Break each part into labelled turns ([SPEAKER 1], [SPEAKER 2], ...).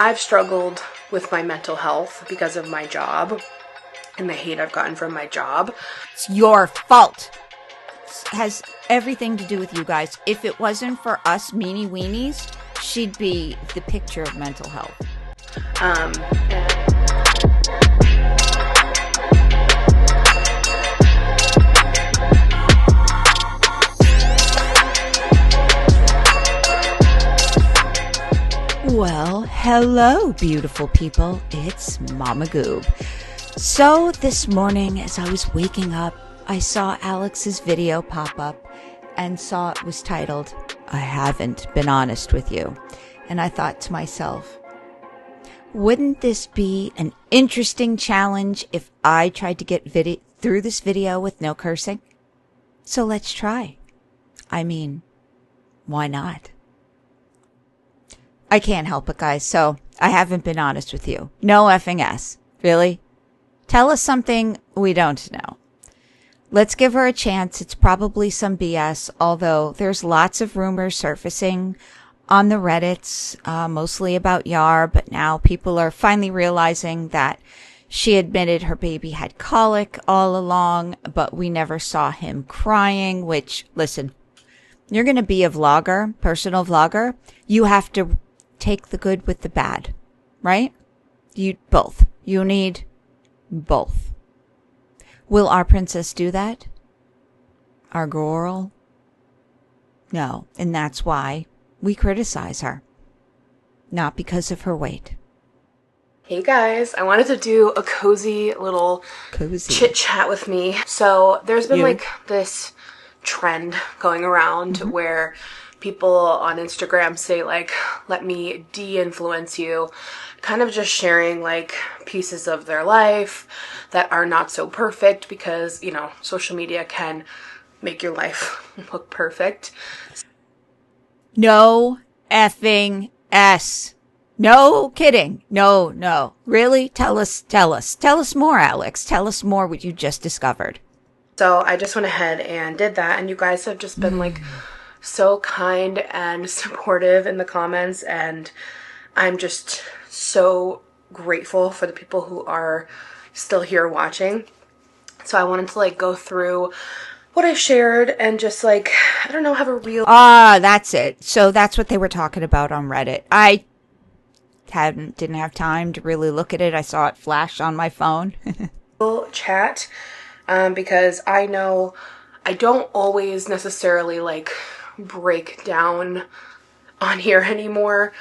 [SPEAKER 1] I've struggled with my mental health because of my job and the hate I've gotten from my job.
[SPEAKER 2] It's your fault. It has everything to do with you guys. If it wasn't for us meanie weenies, she'd be the picture of mental health. Well, hello, beautiful people. It's Mama Goob. So this morning, as I was waking up, I saw Alex's video pop up and saw it was titled, "I haven't been honest with you." And I thought to myself, wouldn't this be an interesting challenge if I tried to get through this video with no cursing? So let's try. I mean, why not? I can't help it, guys. So I haven't been honest with you. No effing S. Really? Tell us something we don't know. Let's give her a chance. It's probably some BS, although there's lots of rumors surfacing on the Reddits, mostly about Yar, but now people are finally realizing that she admitted her baby had colic all along, but we never saw him crying, which, listen, you're going to be a vlogger, personal vlogger. You have to take the good with the bad, right? You need both. Will our princess do that? Our girl? No, and that's why we criticize her. Not because of her weight.
[SPEAKER 1] Hey guys, I wanted to do a cozy little chit chat with me. So there's been this trend going around where people on Instagram say let me de-influence you, kind of just sharing pieces of their life that are not so perfect because, social media can make your life look perfect.
[SPEAKER 2] No effing S. No kidding. No. Really? Tell us more, Alex. Tell us more what you just discovered.
[SPEAKER 1] So I just went ahead and did that, and you guys have just been so kind and supportive in the comments, and I'm just so grateful for the people who are still here watching. So I wanted to go through what I shared and just I don't know, have a real
[SPEAKER 2] that's it. So that's what they were talking about on Reddit. I didn't have time to really look at it. I saw it flash on my phone.
[SPEAKER 1] Chat because I know I don't always necessarily break down on here anymore.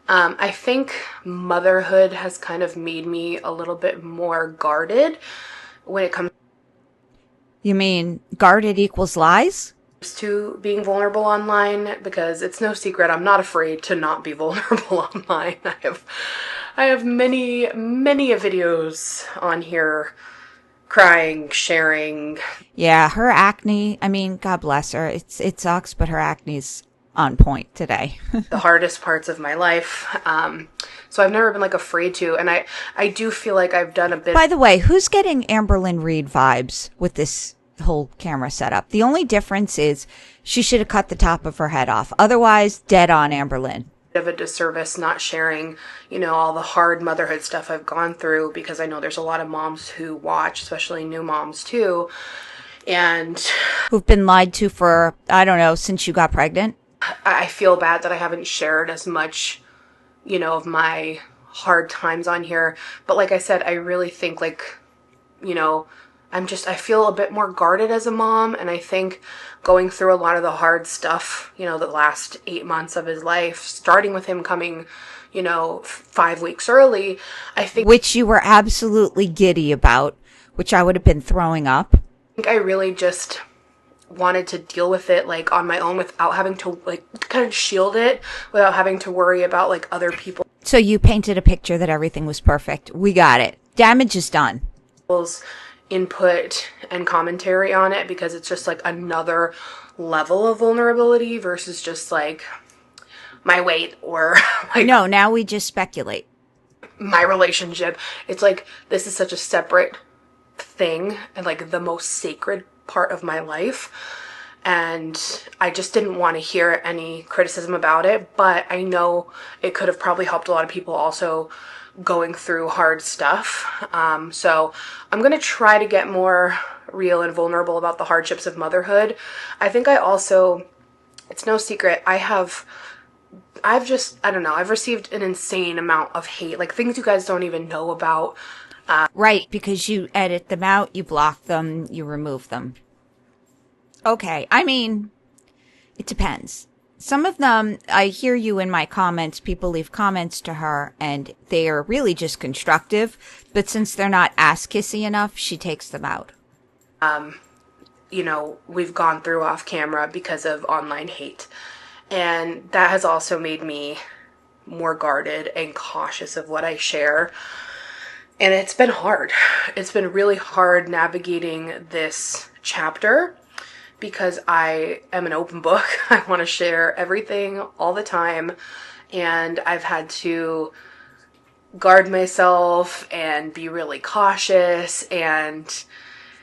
[SPEAKER 1] I think motherhood has kind of made me a little bit more guarded when it comes.
[SPEAKER 2] You mean guarded equals lies?
[SPEAKER 1] To being vulnerable online, because it's no secret I'm not afraid to not be vulnerable online. I have many videos on here crying, sharing.
[SPEAKER 2] Yeah, her acne, I mean, God bless her. It sucks, but her acne's on point today.
[SPEAKER 1] The hardest parts of my life. So I've never been afraid to, and I do feel like I've done a bit.
[SPEAKER 2] By the way, who's getting Amberlynn Reid vibes with this whole camera setup? The only difference is she should have cut the top of her head off. Otherwise, dead on Amberlynn.
[SPEAKER 1] Of a disservice not sharing, all the hard motherhood stuff I've gone through, because I know there's a lot of moms who watch, especially new moms too, and
[SPEAKER 2] who've been lied to for, I don't know, since you got pregnant.
[SPEAKER 1] I feel bad that I haven't shared as much, of my hard times on here. But like I said, I really think I feel a bit more guarded as a mom, and I think going through a lot of the hard stuff, the last 8 months of his life, starting with him coming, 5 weeks early, I think.
[SPEAKER 2] Which you were absolutely giddy about, which I would have been throwing up.
[SPEAKER 1] I think I really just wanted to deal with it on my own without having to kind of shield it, without having to worry about other people.
[SPEAKER 2] So you painted a picture that everything was perfect. We got it. Damage is done.
[SPEAKER 1] Input and commentary on it, because it's just another level of vulnerability versus just my weight or
[SPEAKER 2] no, now we just speculate.
[SPEAKER 1] My relationship. It's this is such a separate thing and the most sacred part of my life, and I just didn't want to hear any criticism about it, but I know it could have probably helped a lot of people also going through hard stuff. So I'm going to try to get more real and vulnerable about the hardships of motherhood. I think I also, it's no secret, I've received an insane amount of hate, like things you guys don't even know about.
[SPEAKER 2] Right, because you edit them out, you block them, you remove them. Okay, I mean, it depends. Some of them, I hear you in my comments, people leave comments to her, and they are really just constructive, but since they're not ass-kissy enough, she takes them out.
[SPEAKER 1] We've gone through off camera because of online hate, and that has also made me more guarded and cautious of what I share. And it's been hard. It's been really hard navigating this chapter because I am an open book. I want to share everything all the time. And I've had to guard myself and be really cautious. And,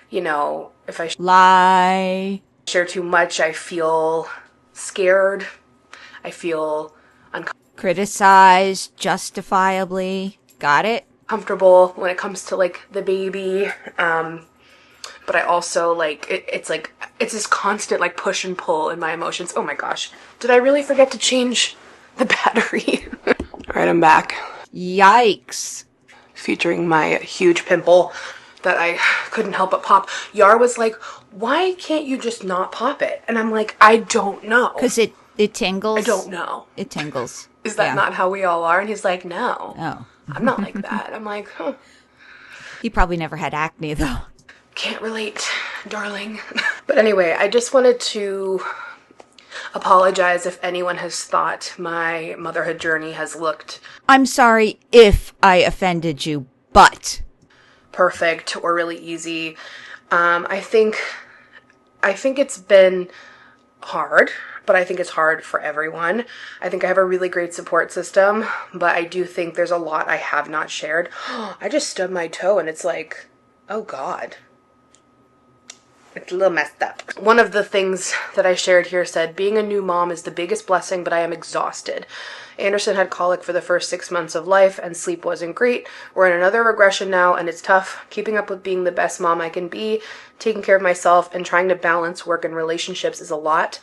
[SPEAKER 1] if I
[SPEAKER 2] lie,
[SPEAKER 1] share too much, I feel scared. I feel
[SPEAKER 2] criticized justifiably. Got it?
[SPEAKER 1] Comfortable when it comes to like the baby, but I also it's this constant like push and pull in my emotions. Oh my gosh, did I really forget to change the battery? All right, I'm back.
[SPEAKER 2] Yikes.
[SPEAKER 1] Featuring my huge pimple that I couldn't help but pop. Yar was like, why can't you just not pop it? And I'm like, I don't know.
[SPEAKER 2] Because it tingles?
[SPEAKER 1] I don't know.
[SPEAKER 2] It tingles.
[SPEAKER 1] Is that not how we all are? And he's like, no.
[SPEAKER 2] Oh.
[SPEAKER 1] I'm not like that. I'm like, huh.
[SPEAKER 2] He probably never had acne, though.
[SPEAKER 1] Can't relate, darling. But anyway, I just wanted to apologize if anyone has thought my motherhood journey has looked...
[SPEAKER 2] I'm sorry if I offended you, but...
[SPEAKER 1] perfect or really easy. I think it's been hard, but I think it's hard for everyone. I think I have a really great support system, but I do think there's a lot I have not shared. I just stubbed my toe and it's like, oh God. It's a little messed up. One of the things that I shared here said, being a new mom is the biggest blessing, but I am exhausted. Anderson had colic for the first 6 months of life and sleep wasn't great. We're in another regression now and it's tough. Keeping up with being the best mom I can be, taking care of myself and trying to balance work and relationships is a lot.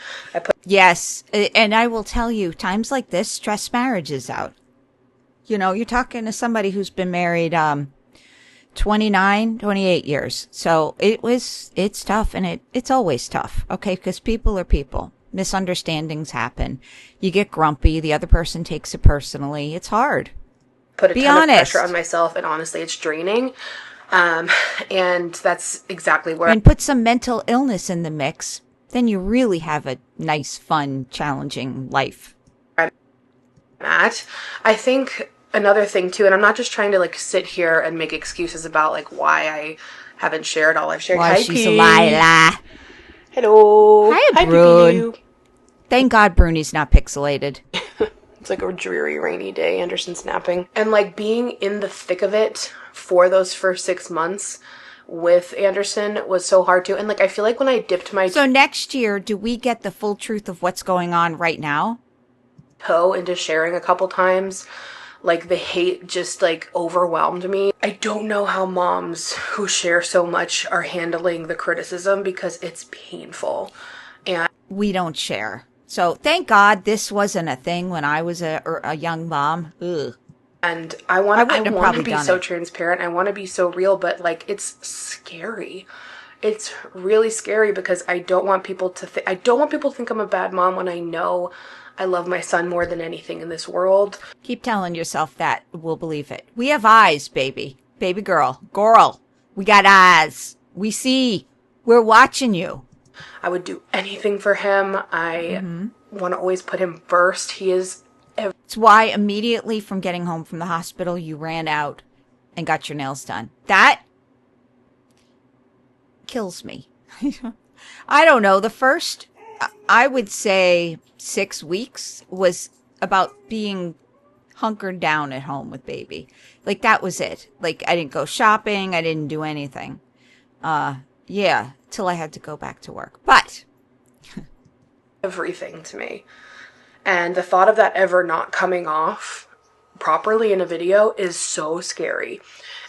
[SPEAKER 2] Yes, and I will tell you, times like this stress marriages out. You're talking to somebody who's been married 28 years. So it's tough, and it's always tough, okay? Because people are people. Misunderstandings happen. You get grumpy. The other person takes it personally. It's hard.
[SPEAKER 1] Put a ton of pressure on myself, and honestly, it's draining. And that's exactly where...
[SPEAKER 2] And put some mental illness in the mix, then you really have a nice, fun, challenging life.
[SPEAKER 1] I'm at. I think another thing, too, and I'm not just trying to, sit here and make excuses about, why I haven't shared all I've shared.
[SPEAKER 2] Why she's a liar.
[SPEAKER 1] Hello.
[SPEAKER 2] Hi, Brune. Thank God Bruni's not pixelated.
[SPEAKER 1] It's like a dreary, rainy day, Anderson's napping. And, being in the thick of it for those first 6 months with Anderson was so hard, too. And, I feel like when I dipped my...
[SPEAKER 2] So next year, do we get the full truth of what's going on right now?
[SPEAKER 1] ...toe into sharing a couple times, the hate just, overwhelmed me. I don't know how moms who share so much are handling the criticism because it's painful. And
[SPEAKER 2] we don't share. So thank God this wasn't a thing when I was a young mom. Ugh.
[SPEAKER 1] And I want to be so transparent. I want to be so real, but it's scary. It's really scary because I don't want people to think I'm a bad mom when I know I love my son more than anything in this world.
[SPEAKER 2] Keep telling yourself that. We'll believe it. We have eyes, baby. Baby girl. Girl. We got eyes. We see. We're watching you.
[SPEAKER 1] I would do anything for him. I want to always put him first. He is...
[SPEAKER 2] It's why immediately from getting home from the hospital, you ran out and got your nails done. That kills me. I don't know. The first, I would say 6 weeks was about being hunkered down at home with baby. That was it. I didn't go shopping. I didn't do anything. Till I had to go back to work. But
[SPEAKER 1] everything to me. And the thought of that ever not coming off properly in a video is so scary.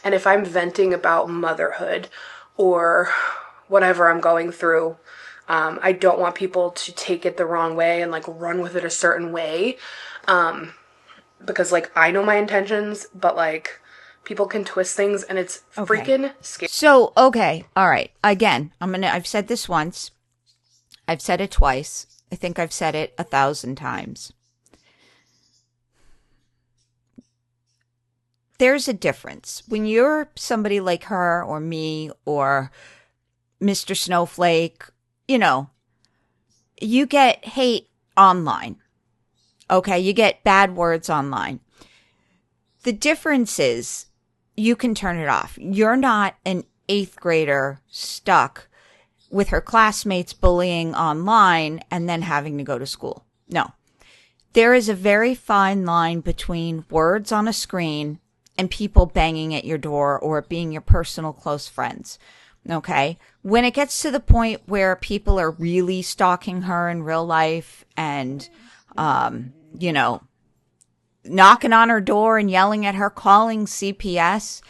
[SPEAKER 1] And if I'm venting about motherhood or whatever I'm going through, I don't want people to take it the wrong way and like run with it a certain way. Because like I know my intentions, but like people can twist things and it's freaking scary.
[SPEAKER 2] So, okay. All right. Again, I've said this once. I've said it twice. I think I've said it 1,000 times. There's a difference. When you're somebody like her or me or Mr. Snowflake, you get hate online. Okay, you get bad words online. The difference is you can turn it off. You're not an 8th grader stuck with her classmates bullying online and then having to go to school. No. There is a very fine line between words on a screen and people banging at your door or being your personal close friends. Okay? When it gets to the point where people are really stalking her in real life and, knocking on her door and yelling at her, calling CPS,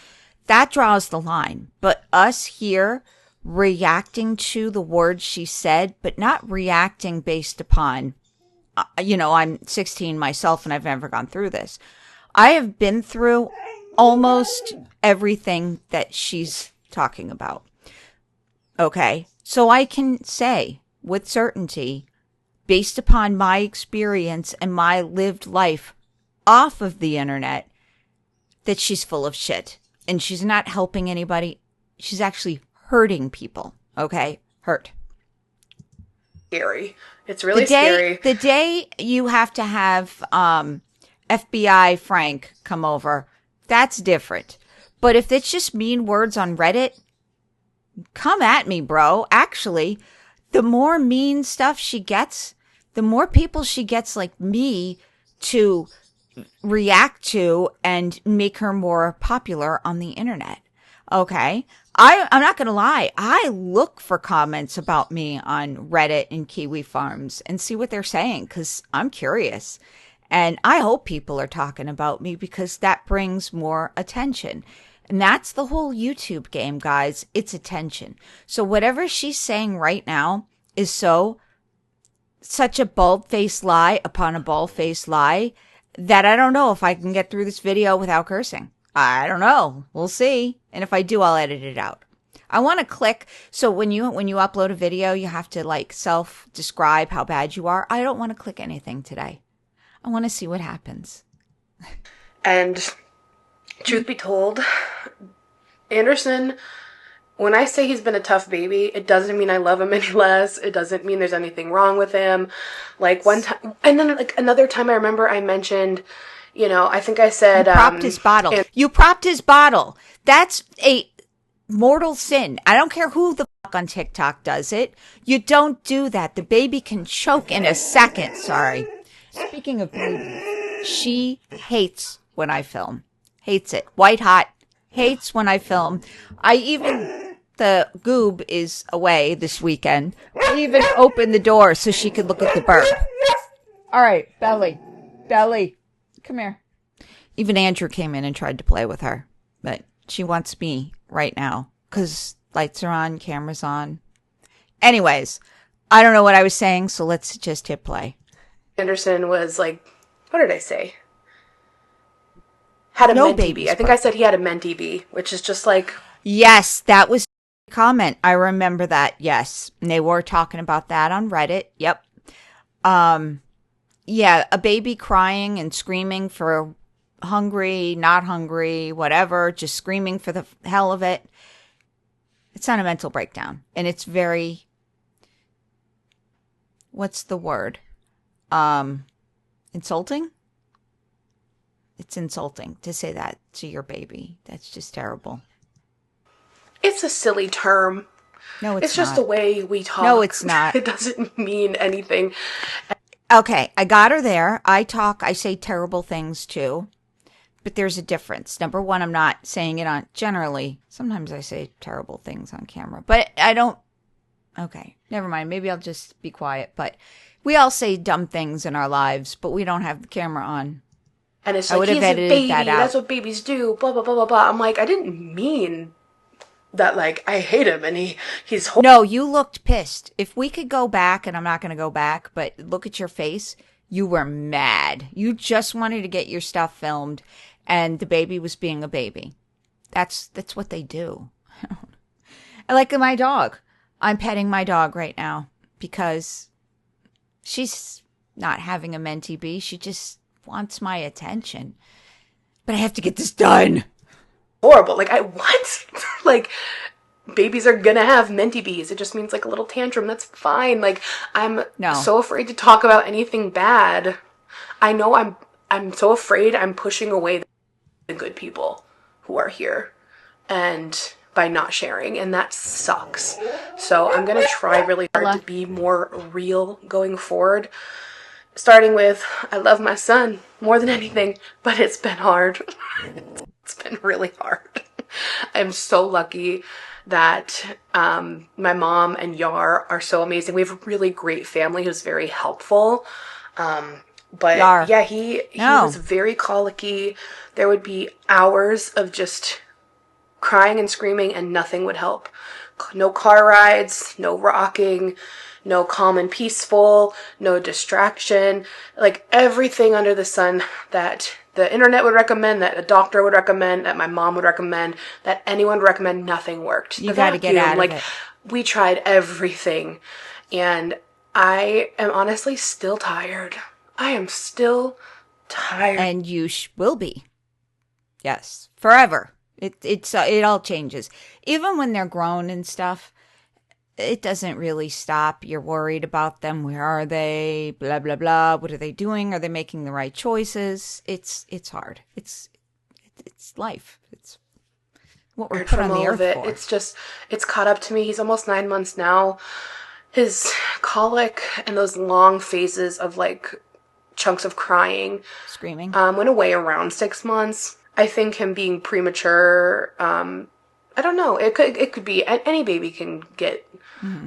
[SPEAKER 2] that draws the line. But us here reacting to the words she said, but not reacting based upon, I'm 16 myself and I've never gone through this. I have been through almost everything that she's talking about. Okay. So I can say with certainty, based upon my experience and my lived life off of the internet, that she's full of shit and she's not helping anybody. She's actually hurting people. Okay? Hurt.
[SPEAKER 1] Scary. It's really scary.
[SPEAKER 2] The day you have to have FBI Frank come over, that's different. But if it's just mean words on Reddit, come at me, bro. Actually, the more mean stuff she gets, the more people she gets like me to react to and make her more popular on the internet. Okay. I'm not going to lie. I look for comments about me on Reddit and Kiwi Farms and see what they're saying because I'm curious. And I hope people are talking about me because that brings more attention. And that's the whole YouTube game, guys. It's attention. So whatever she's saying right now is such a bald-faced lie upon a bald-faced lie that I don't know if I can get through this video without cursing. I don't know. We'll see. And if I do, I'll edit it out. I want to click. So when you upload a video, you have to like self-describe how bad you are. I don't want to click anything today. I want to see what happens.
[SPEAKER 1] And truth be told, Anderson, when I say he's been a tough baby, it doesn't mean I love him any less. It doesn't mean there's anything wrong with him. Like one time, and then like another time I remember I mentioned, I think I said...
[SPEAKER 2] You propped his bottle. You propped his bottle. That's a mortal sin. I don't care who the fuck on TikTok does it. You don't do that. The baby can choke in a second. Sorry. Speaking of babies, she hates when I film. Hates it. White hot. Hates when I film. The goob is away this weekend. I even opened the door so she could look at the bird. All right, Belly. Come here. Even Andrew came in and tried to play with her. But she wants me right now because lights are on, cameras on. Anyways, I don't know what I was saying, so let's just hit play.
[SPEAKER 1] Anderson was like, what did I say? Had a mentee bee. I think I said he had a mentee bee, which is just like...
[SPEAKER 2] Yes, that was a comment. I remember that, yes. And they were talking about that on Reddit. Yep. Yeah, a baby crying and screaming for hungry, not hungry, whatever, just screaming for the hell of it. It's not a mental breakdown. And it's very... What's the word? Insulting? It's insulting to say that to your baby. That's just terrible.
[SPEAKER 1] It's a silly term.
[SPEAKER 2] No, it's not.
[SPEAKER 1] It's just the way we talk.
[SPEAKER 2] No, it's not.
[SPEAKER 1] It doesn't mean anything.
[SPEAKER 2] Okay, I got her there. I say terrible things too. But there's a difference. Number one, I'm not saying it on... Generally, sometimes I say terrible things on camera. But I don't... Okay, never mind. Maybe I'll just be quiet. But We all say dumb things in our lives, but we don't have the camera on.
[SPEAKER 1] And it's like, he's a baby, that's what babies do, blah, blah, blah, blah, blah. I'm like, I didn't mean that, like, I hate him and he's...
[SPEAKER 2] No, you looked pissed. If we could go back, and I'm not going to go back, but look at your face, you were mad. You just wanted to get your stuff filmed, and the baby was being a baby. That's what they do. I like my dog. I'm petting my dog right now because she's not having a mentee bee. She just wants my attention. But I have to get this done.
[SPEAKER 1] Horrible. Like, what? Like, babies are gonna have mentee bees. It just means, like, a little tantrum. That's fine. Like, I'm so afraid to talk about anything bad. I know I'm so afraid I'm pushing away the good people who are here. And by not sharing, and that sucks. So I'm gonna try really hard to be more real going forward. Starting with, I love my son more than anything, but it's been hard. It's been really hard. I'm so lucky that my mom and Yar are so amazing. We have a really great family who's very helpful. But Yar. Yeah, he was very colicky. There would be hours of just crying and screaming and nothing would help. No car rides, no rocking, no calm and peaceful, no distraction. Like, everything under the sun that the internet would recommend, that a doctor would recommend, that my mom would recommend, that anyone would recommend, nothing worked.
[SPEAKER 2] You got to get out of it.
[SPEAKER 1] We tried everything, and I am honestly still tired. I am still tired.
[SPEAKER 2] And you will be. Yes. Forever. It all changes. Even when they're grown and stuff, it doesn't really stop. You're worried about them. Where are they? Blah, blah, blah. What are they doing? Are they making the right choices? It's hard. It's life. It's what we're put on the earth for.
[SPEAKER 1] It's caught up to me. He's almost 9 months now. His colic and those long phases of, like, chunks of crying,
[SPEAKER 2] screaming,
[SPEAKER 1] went away around 6 months. I think him being premature, I don't know. It could be, any baby can get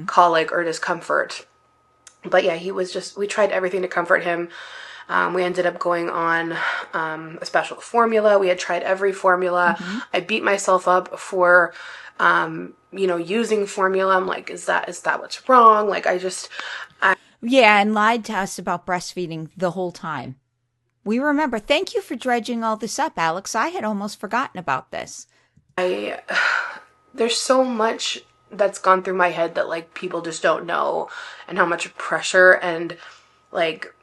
[SPEAKER 1] colic or discomfort. But yeah, we tried everything to comfort him. We ended up going on a special formula. We had tried every formula. I beat myself up for, using formula. I'm like, is that what's wrong? Like,
[SPEAKER 2] yeah, and lied to us about breastfeeding the whole time. We remember. Thank you for dredging all this up, Alex. I had almost forgotten about this.
[SPEAKER 1] There's so much that's gone through my head that, like, people just don't know, and how much pressure and, like,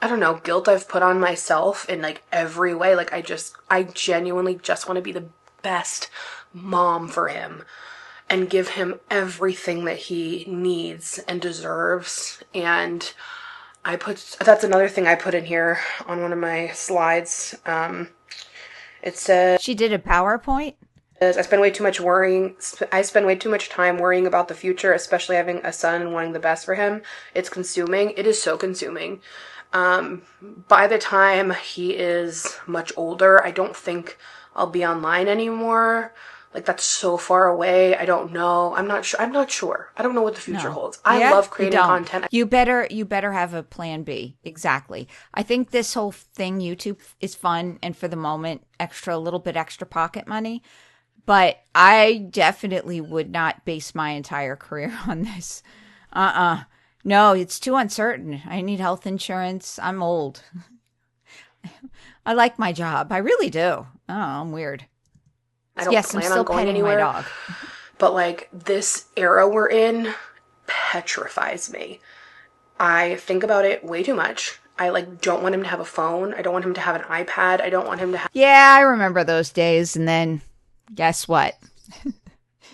[SPEAKER 1] I don't know, guilt I've put on myself in, like, every way. Like, I genuinely just want to be the best mom for him and give him everything that he needs and deserves. And that's another thing I put in here on one of my slides. It says,
[SPEAKER 2] she did a PowerPoint?
[SPEAKER 1] I spend way too much time worrying about the future, especially having a son and wanting the best for him. It's consuming. It is so consuming. By the time he is much older, I don't think I'll be online anymore. Like, that's so far away. I don't know. I'm not sure. I don't know what the future holds. I love creating content.
[SPEAKER 2] You better have a plan B. Exactly. I think this whole thing, YouTube, is fun and for the moment, a little bit extra pocket money. But I definitely would not base my entire career on this. No, it's too uncertain. I need health insurance. I'm old. I like my job. I really do. Oh, I'm weird.
[SPEAKER 1] I don't plan on going anywhere.
[SPEAKER 2] My dog.
[SPEAKER 1] But, like, this era we're in petrifies me. I think about it way too much. I, like, don't want him to have a phone. I don't want him to have an iPad. I don't want him to have...
[SPEAKER 2] Yeah, I remember those days. And then, guess what?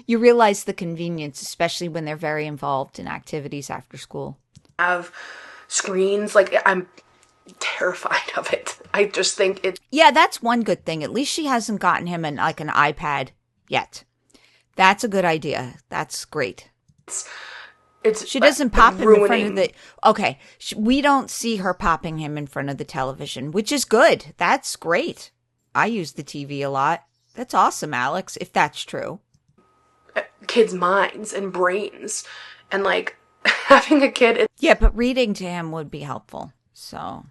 [SPEAKER 2] You realize the convenience, especially when they're very involved in activities after school.
[SPEAKER 1] Have screens. Like, I'm terrified of it. I just think it...
[SPEAKER 2] Yeah, that's one good thing. At least she hasn't gotten him an iPad yet. That's a good idea. That's great. She doesn't pop him in front of the... Okay, we don't see her popping him in front of the television, which is good. That's great. I use the TV a lot. That's awesome, Alex, if that's true.
[SPEAKER 1] Kids' minds and brains. And, like, having a kid is...
[SPEAKER 2] Yeah, but reading to him would be helpful. So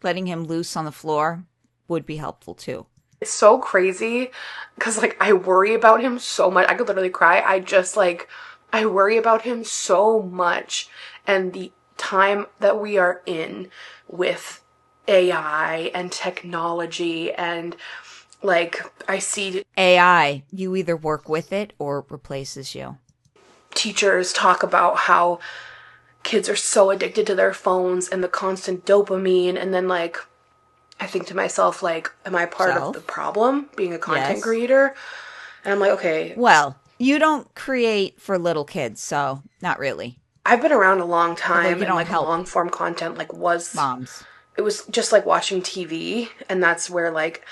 [SPEAKER 2] letting him loose on the floor would be helpful too.
[SPEAKER 1] It's so crazy because, like, I worry about him so much. I could literally cry. I worry about him so much. And the time that we are in with AI and technology and, like, I see
[SPEAKER 2] AI, you either work with it or it replaces you.
[SPEAKER 1] Teachers talk about how kids are so addicted to their phones and the constant dopamine, and then, like, I think to myself, like, am I part of the problem being a content creator? And I'm like, okay.
[SPEAKER 2] Well, you don't create for little kids, so not really.
[SPEAKER 1] I've been around a long time,
[SPEAKER 2] you don't
[SPEAKER 1] and, like,
[SPEAKER 2] help
[SPEAKER 1] long form content, like, was
[SPEAKER 2] moms.
[SPEAKER 1] It was just like watching TV, and that's where, like,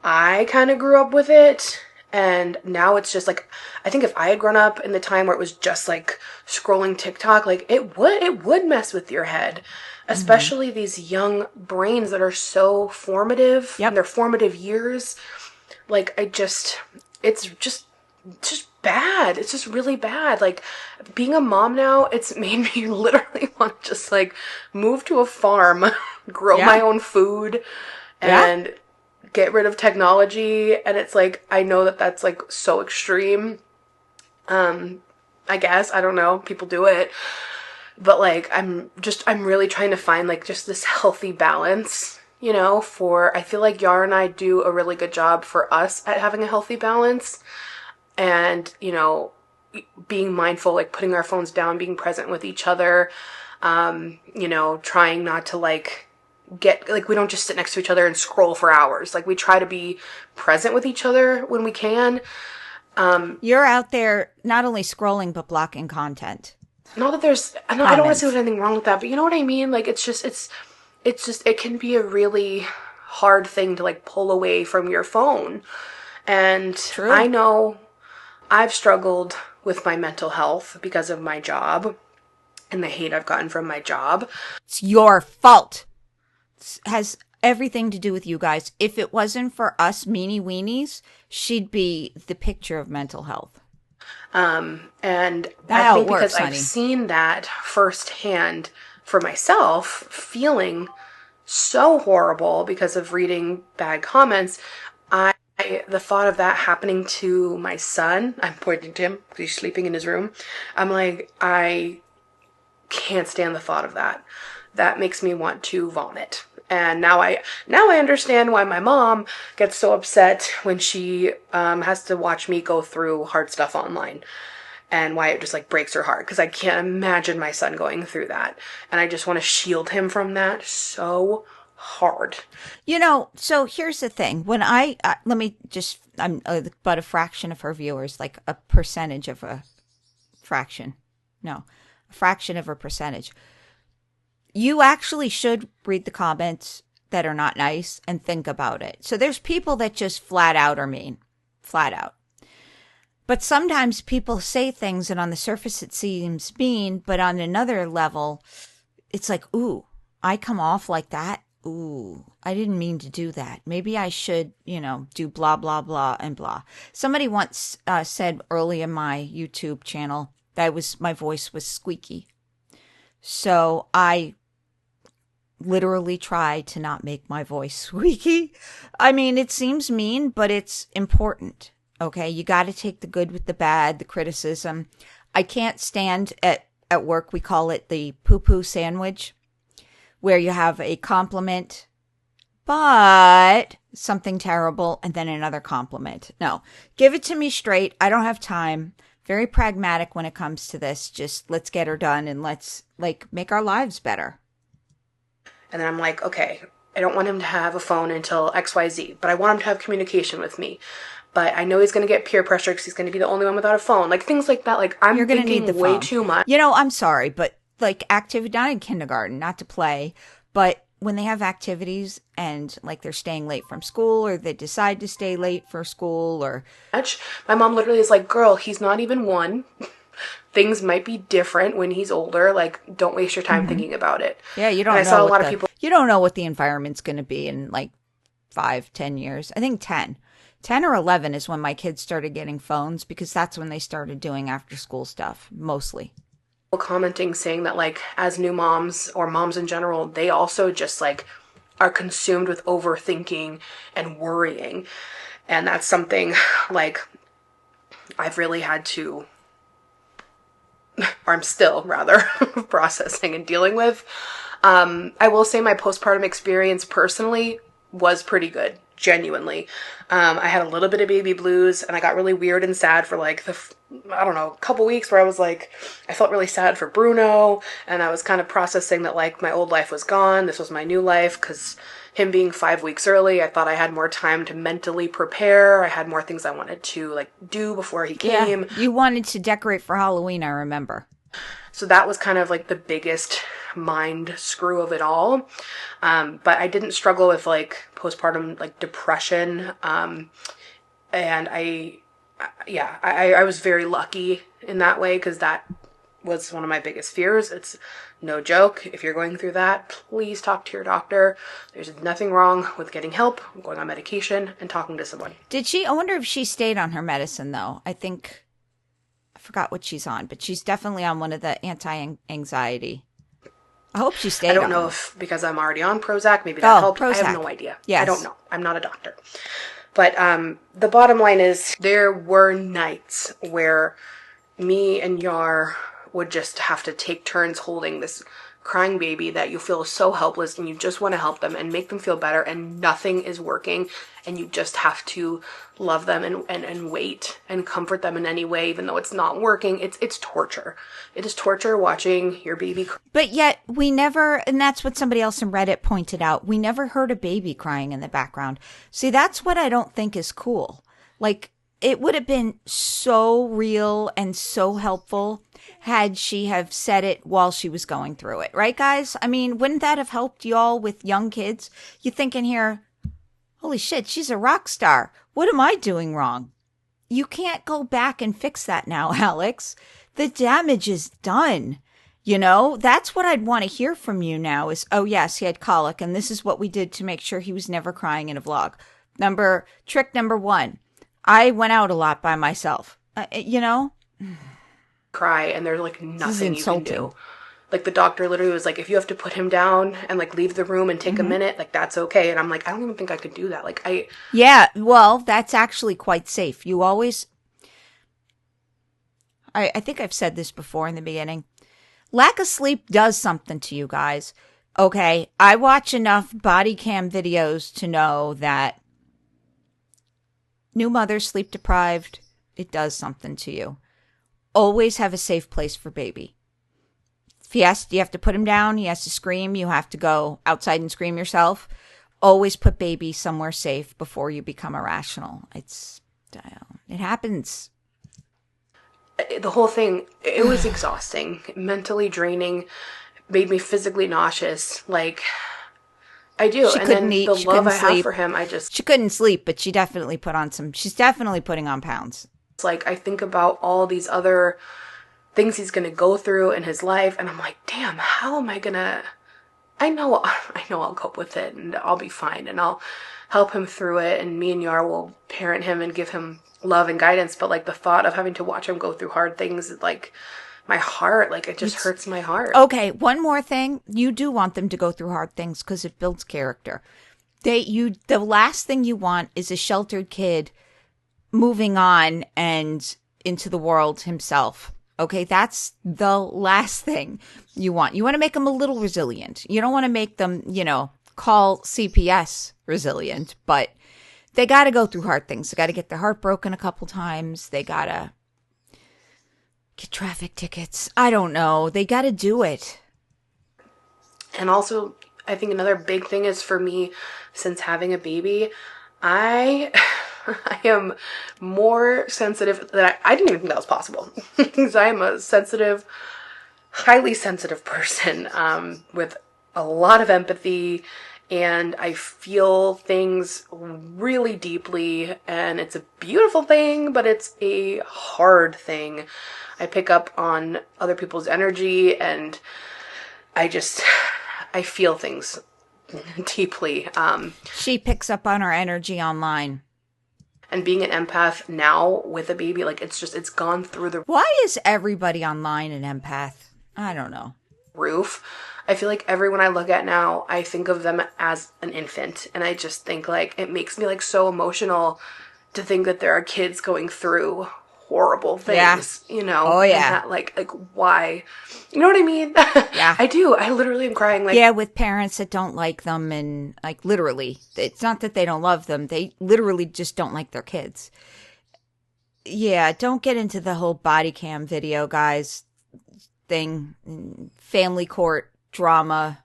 [SPEAKER 1] I kind of grew up with it. And now it's just like, I think if I had grown up in the time where it was just like scrolling TikTok, like, it would mess with your head, especially these young brains that are so formative in their formative years. Like, it's just bad. It's just really bad. Like, being a mom now, it's made me literally want to just, like, move to a farm, grow my own food, and get rid of technology. And it's like, I know that that's, like, so extreme. I guess, I don't know, people do it. But, like, I'm really trying to find, like, just this healthy balance, you know, I feel like Yara and I do a really good job for us at having a healthy balance. And, you know, being mindful, like, putting our phones down, being present with each other, you know, trying not to, like, we don't just sit next to each other and scroll for hours. Like, we try to be present with each other when we can.
[SPEAKER 2] You're out there not only scrolling, but blocking content.
[SPEAKER 1] Not that I don't want to say there's anything wrong with that, but you know what I mean? Like, it can be a really hard thing to, like, pull away from your phone. And I know I've struggled with my mental health because of my job and the hate I've gotten from my job.
[SPEAKER 2] It's your fault. It has everything to do with you guys. If it wasn't for us meanie weenies, she'd be the picture of mental health.
[SPEAKER 1] And I think because I've seen that firsthand for myself, feeling so horrible because of reading bad comments, the thought of that happening to my son, I'm pointing to him because he's sleeping in his room. I'm like, I can't stand the thought of that. That makes me want to vomit. And now I understand why my mom gets so upset when she has to watch me go through hard stuff online, and why it just, like, breaks her heart, because I can't imagine my son going through that, and I just want to shield him from that so hard.
[SPEAKER 2] You know, so here's the thing. When I'm but a fraction of her viewers, like a percentage of a fraction. No, a fraction of a percentage. You actually should read the comments that are not nice and think about it. So there's people that just flat out are mean. Flat out. But sometimes people say things and on the surface it seems mean, but on another level, it's like, ooh, I come off like that. Ooh, I didn't mean to do that. Maybe I should, you know, do blah, blah, blah, and blah. Somebody once said early in my YouTube channel that my voice was squeaky. So I literally try to not make my voice squeaky. I mean, it seems mean, but it's important. Okay, you got to take the good with the bad, the criticism. I can't stand at work, we call it the poo-poo sandwich, where you have a compliment, but something terrible, and then another compliment. No, give it to me straight. I don't have time. Very pragmatic when it comes to this. Just let's get her done and let's, like, make our lives better.
[SPEAKER 1] And then I'm like, okay, I don't want him to have a phone until XYZ, but I want him to have communication with me. But I know he's going to get peer pressure because he's going to be the only one without a phone. Like, things like that. Like, I'm thinking way too much.
[SPEAKER 2] You know, I'm sorry, but, like, activity, not in kindergarten, not to play, but when they have activities and, like, they're staying late from school or they decide to stay late for school or...
[SPEAKER 1] My mom literally is like, girl, he's not even one. Things might be different when he's older. Like, don't waste your time thinking about it.
[SPEAKER 2] Yeah, you don't know. I saw a lot of people. You don't know what the environment's going to be in, like, 5-10 years. I think 10. 10 or 11 is when my kids started getting phones because that's when they started doing after school stuff, mostly.
[SPEAKER 1] commenting saying that like as new moms or moms in general, they also just like are consumed with overthinking and worrying. And that's something like I've really had to, or I'm still rather processing and dealing with. I will say my postpartum experience personally was pretty good, genuinely. I had a little bit of baby blues and I got really weird and sad for like a couple weeks where I was like, I felt really sad for Bruno and I was kind of processing that like my old life was gone. This was my new life because him being 5 weeks early, I thought I had more time to mentally prepare. I had more things I wanted to like do before he came.
[SPEAKER 2] Yeah, you wanted to decorate for Halloween, I remember.
[SPEAKER 1] So that was kind of like the biggest mind screw of it all. But I didn't struggle with like postpartum like depression. And I was very lucky in that way because that was one of my biggest fears. It's no joke. If you're going through that, please talk to your doctor. There's nothing wrong with getting help, going on medication, and talking to someone.
[SPEAKER 2] I wonder if she stayed on her medicine though. I forgot what she's on, but she's definitely on one of the anti-anxiety. I hope she stayed on.
[SPEAKER 1] I don't know if because I'm already on Prozac, maybe that helped.
[SPEAKER 2] Prozac.
[SPEAKER 1] I have no idea.
[SPEAKER 2] Yes.
[SPEAKER 1] I don't know. I'm not a doctor. But the bottom line is there were nights where me and Yar would just have to take turns holding this crying baby that you feel so helpless and you just want to help them and make them feel better and nothing is working and you just have to love them and wait and comfort them in any way even though it's not working. It's torture. It is torture watching your baby cry.
[SPEAKER 2] But yet we never, and that's what somebody else in Reddit pointed out, we never heard a baby crying in the background. See, that's what I don't think is cool. Like, it would have been so real and so helpful had she have said it while she was going through it. Right, guys? I mean, wouldn't that have helped y'all with young kids? You thinking here, holy shit, she's a rock star. What am I doing wrong? You can't go back and fix that now, Alex. The damage is done. You know, that's what I'd want to hear from you now is, oh, yes, he had colic, and this is what we did to make sure he was never crying in a vlog. Trick number 1. I went out a lot by myself, you know?
[SPEAKER 1] Cry, and there's like nothing you can do. Like the doctor literally was like, if you have to put him down and like leave the room and take a minute, like that's okay. And I'm like, I don't even think I could do that. Like
[SPEAKER 2] Yeah, well, that's actually quite safe. You always, I think I've said this before in the beginning. Lack of sleep does something to you guys. Okay, I watch enough body cam videos to know that new mothers, sleep deprived, it does something to you. Always have a safe place for baby. If you have to put him down, he has to scream, you have to go outside and scream yourself. Always put baby somewhere safe before you become irrational. It happens.
[SPEAKER 1] The whole thing, it was exhausting, mentally draining, made me physically nauseous. Like, I do.
[SPEAKER 2] She
[SPEAKER 1] and
[SPEAKER 2] couldn't
[SPEAKER 1] then
[SPEAKER 2] eat.
[SPEAKER 1] the
[SPEAKER 2] She
[SPEAKER 1] love
[SPEAKER 2] couldn't
[SPEAKER 1] I
[SPEAKER 2] sleep.
[SPEAKER 1] have for him,
[SPEAKER 2] She couldn't sleep, but she definitely she's definitely putting on pounds.
[SPEAKER 1] It's like, I think about all these other things he's going to go through in his life, and I'm like, damn, how am I going to, I know I'll cope with it, and I'll be fine, and I'll help him through it, and me and Yar will parent him and give him love and guidance, but like the thought of having to watch him go through hard things, like, my heart, like it just hurts my heart.
[SPEAKER 2] Okay, one more thing. You do want them to go through hard things because it builds character. The last thing you want is a sheltered kid moving on and into the world himself. Okay, that's the last thing you want. You want to make them a little resilient. You don't want to make them, call CPS resilient, but they got to go through hard things. They got to get their heart broken a couple times. They got to get traffic tickets. I don't know. They got to do it.
[SPEAKER 1] And also, I think another big thing is for me, since having a baby, I am more sensitive than I didn't even think that was possible. Because I am a sensitive, highly sensitive person with a lot of empathy, and I feel things really deeply, and it's a beautiful thing, but it's a hard thing. I pick up on other people's energy, and I feel things deeply.
[SPEAKER 2] She picks up on our energy online.
[SPEAKER 1] And being an empath now with a baby, like it's gone through the...
[SPEAKER 2] Why is everybody online an empath? I don't know.
[SPEAKER 1] Roof. I feel like everyone I look at now, I think of them as an infant. And I just think, like, it makes me, like, so emotional to think that there are kids going through horrible things,
[SPEAKER 2] Yeah. Oh,
[SPEAKER 1] and
[SPEAKER 2] yeah.
[SPEAKER 1] that, like, why, you know what I mean?
[SPEAKER 2] Yeah.
[SPEAKER 1] I do. I literally am crying, like.
[SPEAKER 2] Yeah, with parents that don't like them, and, like, literally. It's not that they don't love them. They literally just don't like their kids. Yeah, don't get into the whole body cam video, guys, thing. Family court drama.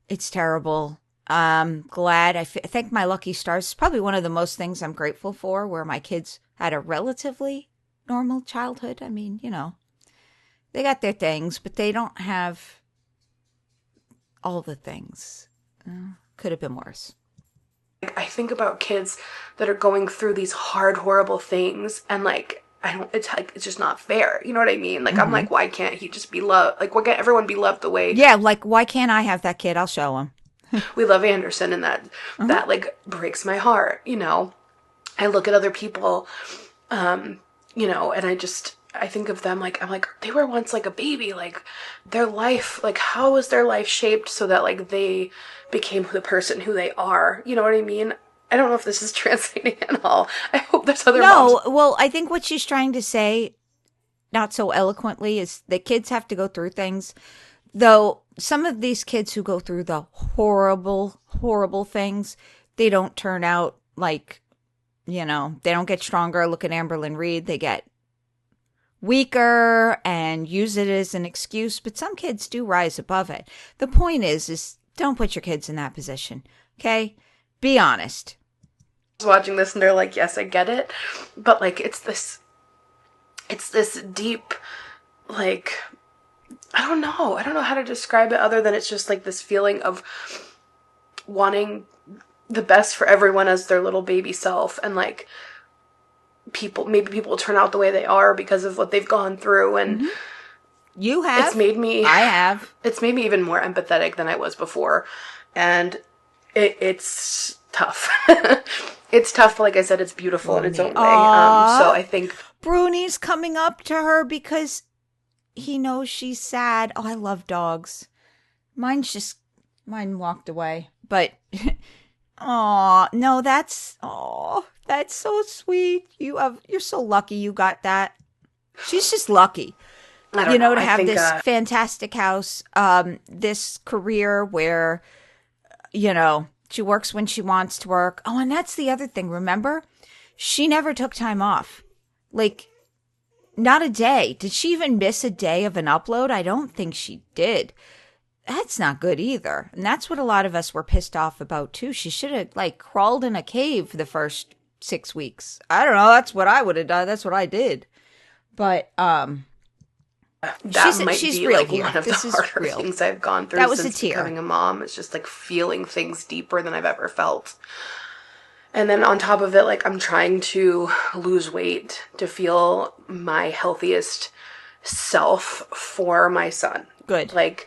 [SPEAKER 2] It's terrible. Glad. I thank my lucky stars. It's probably one of the most things I'm grateful for, where my kids had a relatively normal childhood. I mean, they got their things, but they don't have all the things. Could have been worse.
[SPEAKER 1] I think about kids that are going through these hard, horrible things, and, like, it's just not fair. You know what I mean? Like, I'm like, why can't he just be loved? Like, why can't everyone be loved the way?
[SPEAKER 2] Yeah, like, why can't I have that kid? I'll show him.
[SPEAKER 1] We love Anderson, and that like breaks my heart. I look at other people, and I think of them, like, I'm like, they were once like a baby, like, their life, like, how was their life shaped so that, like, they became the person who they are? You know what I mean? I don't know if this is translating at all. I hope there's other moms.
[SPEAKER 2] No, well, I think what she's trying to say, not so eloquently, is that kids have to go through things. Though some of these kids who go through the horrible, horrible things, they don't turn out like, they don't get stronger. Look at Amberlynn Reed. They get weaker and use it as an excuse. But some kids do rise above it. The point is don't put your kids in that position. Okay? Be honest.
[SPEAKER 1] Watching this and they're like, yes, I get it. But, like, it's this deep, like, I don't know how to describe it other than it's just, like, this feeling of wanting the best for everyone as their little baby self, and, like, maybe people turn out the way they are because of what they've gone through, and
[SPEAKER 2] you have. I have.
[SPEAKER 1] It's made me even more empathetic than I was before, and it's tough. It's tough, but like I said, it's beautiful in its own way. So I think
[SPEAKER 2] Bruni's coming up to her because he knows she's sad. Oh, I love dogs. Mine walked away. But no, that's so sweet. You're so lucky you got that. She's just lucky. To have this fantastic house, this career where, she works when she wants to work. Oh, and that's the other thing. Remember? She never took time off. Like, not a day. Did she even miss a day of an upload? I don't think she did. That's not good either. And that's what a lot of us were pissed off about, too. She should have, like, crawled in a cave the first 6 weeks. I don't know. That's what I would have done. That's what I did. But, she's
[SPEAKER 1] be
[SPEAKER 2] real
[SPEAKER 1] like
[SPEAKER 2] here.
[SPEAKER 1] One of
[SPEAKER 2] this
[SPEAKER 1] the
[SPEAKER 2] is
[SPEAKER 1] harder
[SPEAKER 2] real.
[SPEAKER 1] things I've gone through
[SPEAKER 2] that was
[SPEAKER 1] since
[SPEAKER 2] a tear.
[SPEAKER 1] Becoming a mom. It's just, like, feeling things deeper than I've ever felt. And then on top of it, like, I'm trying to lose weight to feel my healthiest self for my son.
[SPEAKER 2] Good.
[SPEAKER 1] Like,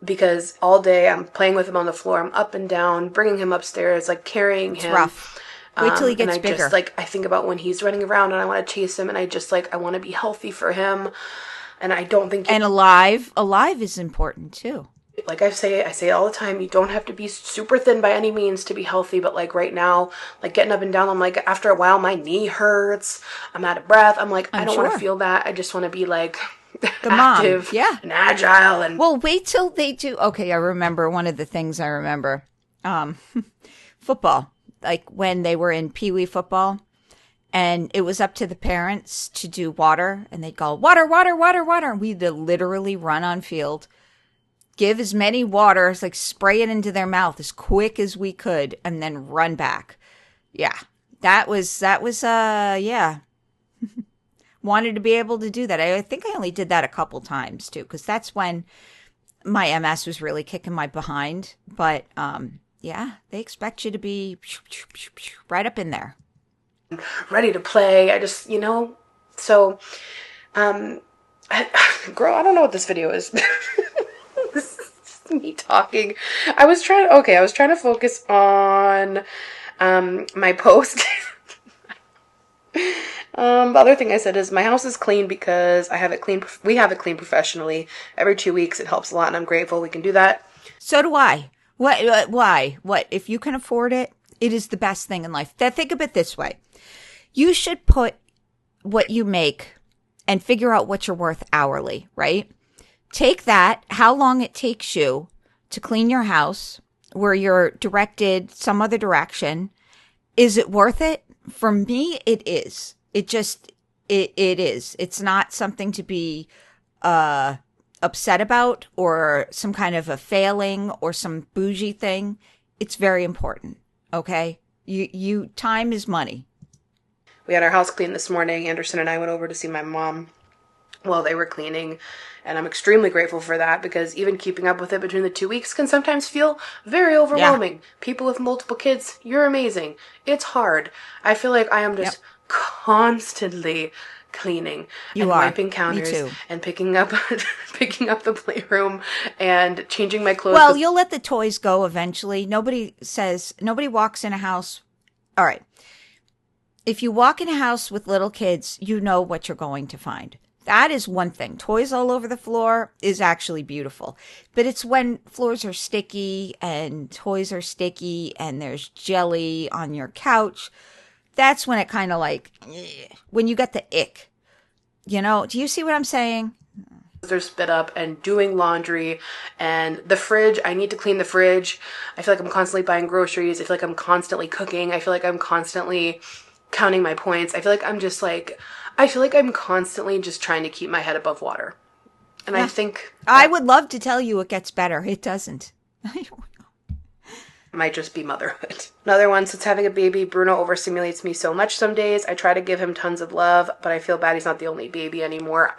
[SPEAKER 1] because all day I'm playing with him on the floor. I'm up and down, bringing him upstairs, like, carrying him.
[SPEAKER 2] It's rough. Wait till he gets
[SPEAKER 1] and I
[SPEAKER 2] bigger.
[SPEAKER 1] Just, like, I think about when he's running around and I want to chase him, and I just, like, I want to be healthy for him. And I don't think...
[SPEAKER 2] And alive is important, too.
[SPEAKER 1] Like I say it all the time, you don't have to be super thin by any means to be healthy, but, like, right now, like, getting up and down, I'm like, after a while, my knee hurts, I'm out of breath, I'm like, I don't want to feel that, I just want to be, like,
[SPEAKER 2] the
[SPEAKER 1] active
[SPEAKER 2] mom. Yeah.
[SPEAKER 1] And agile. And
[SPEAKER 2] well, wait till they do... Okay, I remember one of the things I remember. Football. Like, when they were in Pee Wee football, and it was up to the parents to do water, and they'd go, water, water, water, water. And we'd literally run on field, give as many waters, like spray it into their mouth as quick as we could, and then run back. Yeah. That was, yeah. Wanted to be able to do that. I think I only did that a couple times, too, because that's when my MS was really kicking my behind. But, yeah, they expect you to be right up in there.
[SPEAKER 1] Ready to play. I just, so, girl, I don't know what this video is. This is just me talking. I was trying to focus on, my post. The other thing I said is my house is clean because we have it cleaned professionally. Every 2 weeks, it helps a lot, and I'm grateful we can do that.
[SPEAKER 2] So do I. Why? What? If you can afford it, it is the best thing in life. Think of it this way. You should put what you make and figure out what you're worth hourly, right? Take that, how long it takes you to clean your house where you're directed some other direction. Is it worth it? For me, it is. It is. It's not something to be upset about or some kind of a failing or some bougie thing. It's very important. Okay. Time is money.
[SPEAKER 1] We had our house cleaned this morning. Anderson and I went over to see my mom while they were cleaning. And I'm extremely grateful for that because even keeping up with it between the 2 weeks can sometimes feel very overwhelming. Yeah. People with multiple kids, you're amazing. It's hard. I feel like I am just constantly cleaning wiping counters and picking up the playroom and changing my clothes.
[SPEAKER 2] Well, you'll let the toys go eventually. Nobody walks in a house. All right. If you walk in a house with little kids, you know what you're going to find. That is one thing. Toys all over the floor is actually beautiful. But it's when floors are sticky and toys are sticky and there's jelly on your couch. That's when it kind of when you get the ick. You know, do you see what I'm saying?
[SPEAKER 1] They're spit up and doing laundry and the fridge. I need to clean the fridge. I feel like I'm constantly buying groceries. I feel like I'm constantly cooking. I feel like I'm constantly counting my points. I feel like I'm constantly just trying to keep my head above water. And I think
[SPEAKER 2] I would love to tell you it gets better. It doesn't. I don't know.
[SPEAKER 1] Might just be motherhood. Another one, since having a baby, Bruno overstimulates me so much some days. I try to give him tons of love, but I feel bad he's not the only baby anymore.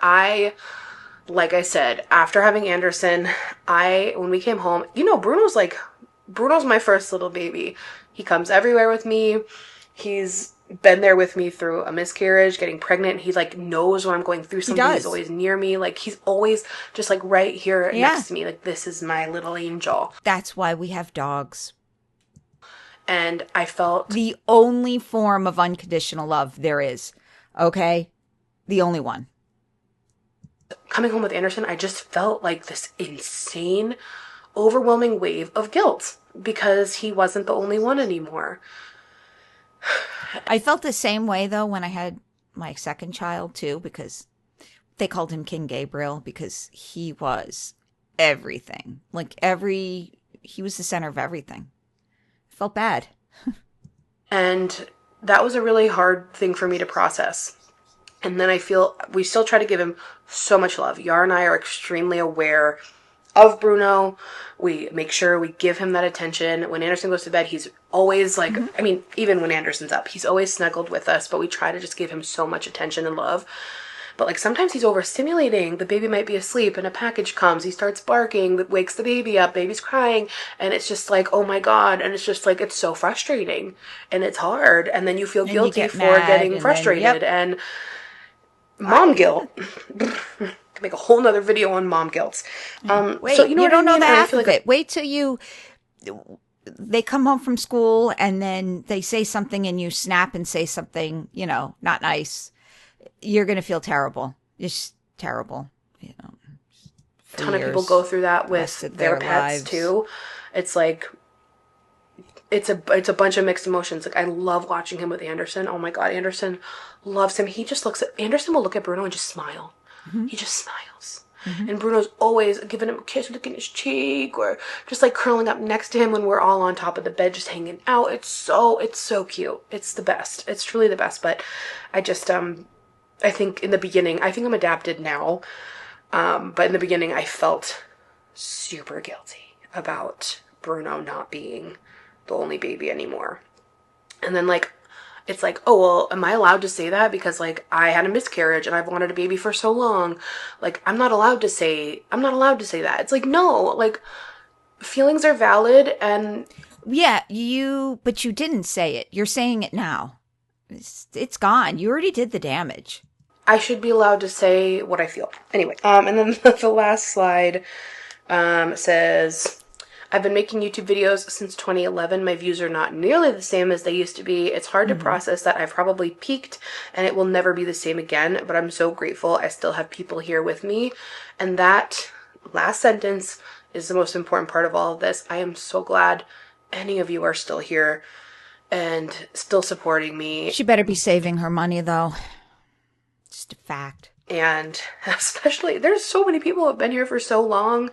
[SPEAKER 1] Like I said, after having Anderson, when we came home, Bruno's my first little baby. He comes everywhere with me. He's been there with me through a miscarriage, getting pregnant. He knows when I'm going through something. He's always near me. He's always just right here next to me. This is my little angel.
[SPEAKER 2] That's why we have dogs.
[SPEAKER 1] And I felt
[SPEAKER 2] the only form of unconditional love there is. Okay? The only one.
[SPEAKER 1] Coming home with Anderson, I just felt this insane, overwhelming wave of guilt because he wasn't the only one anymore.
[SPEAKER 2] I felt the same way, though, when I had my second child, too, because they called him King Gabriel because he was everything. He was the center of everything. I felt bad.
[SPEAKER 1] And that was a really hard thing for me to process. And then I feel we still try to give him so much love. Yara and I are extremely aware of Bruno. We make sure we give him that attention. When Anderson goes to bed, he's always even when Anderson's up, he's always snuggled with us, but we try to just give him so much attention and love. But sometimes he's overstimulating. The baby might be asleep and a package comes. He starts barking, that wakes the baby up, baby's crying. And it's just oh my God. And it's just it's so frustrating and it's hard. And then you feel guilty for getting frustrated and mom guilt. Make a whole nother video on mom guilt.
[SPEAKER 2] Wait, so you don't know the half of it. Wait till they come home from school and then they say something and you snap and say something, not nice. You're going to feel terrible. Just terrible. A
[SPEAKER 1] ton of people go through that with their pets lives. Too. It's it's a bunch of mixed emotions. I love watching him with Anderson. Oh my God, Anderson loves him. Anderson will look at Bruno and just smile. Mm-hmm. He just smiles. Mm-hmm. And Bruno's always giving him a kiss, licking his cheek, or just curling up next to him when we're all on top of the bed, just hanging out. It's so cute. It's the best. It's truly the best. But I just, I think in the beginning, I think I'm adapted now. But in the beginning, I felt super guilty about Bruno not being the only baby anymore. And then it's oh, well, am I allowed to say that? Because I had a miscarriage and I've wanted a baby for so long. I'm not allowed to say that. It's no, feelings are valid and.
[SPEAKER 2] Yeah, but you didn't say it. You're saying it now. It's gone. You already did the damage.
[SPEAKER 1] I should be allowed to say what I feel. Anyway, and then the last slide says, I've been making YouTube videos since 2011. My views are not nearly the same as they used to be. It's hard to process that I've probably peaked and it will never be the same again, but I'm so grateful I still have people here with me. And that last sentence is the most important part of all of this. I am so glad any of you are still here and still supporting me.
[SPEAKER 2] She better be saving her money, though. Just a fact.
[SPEAKER 1] And especially, there's so many people who have been here for so long.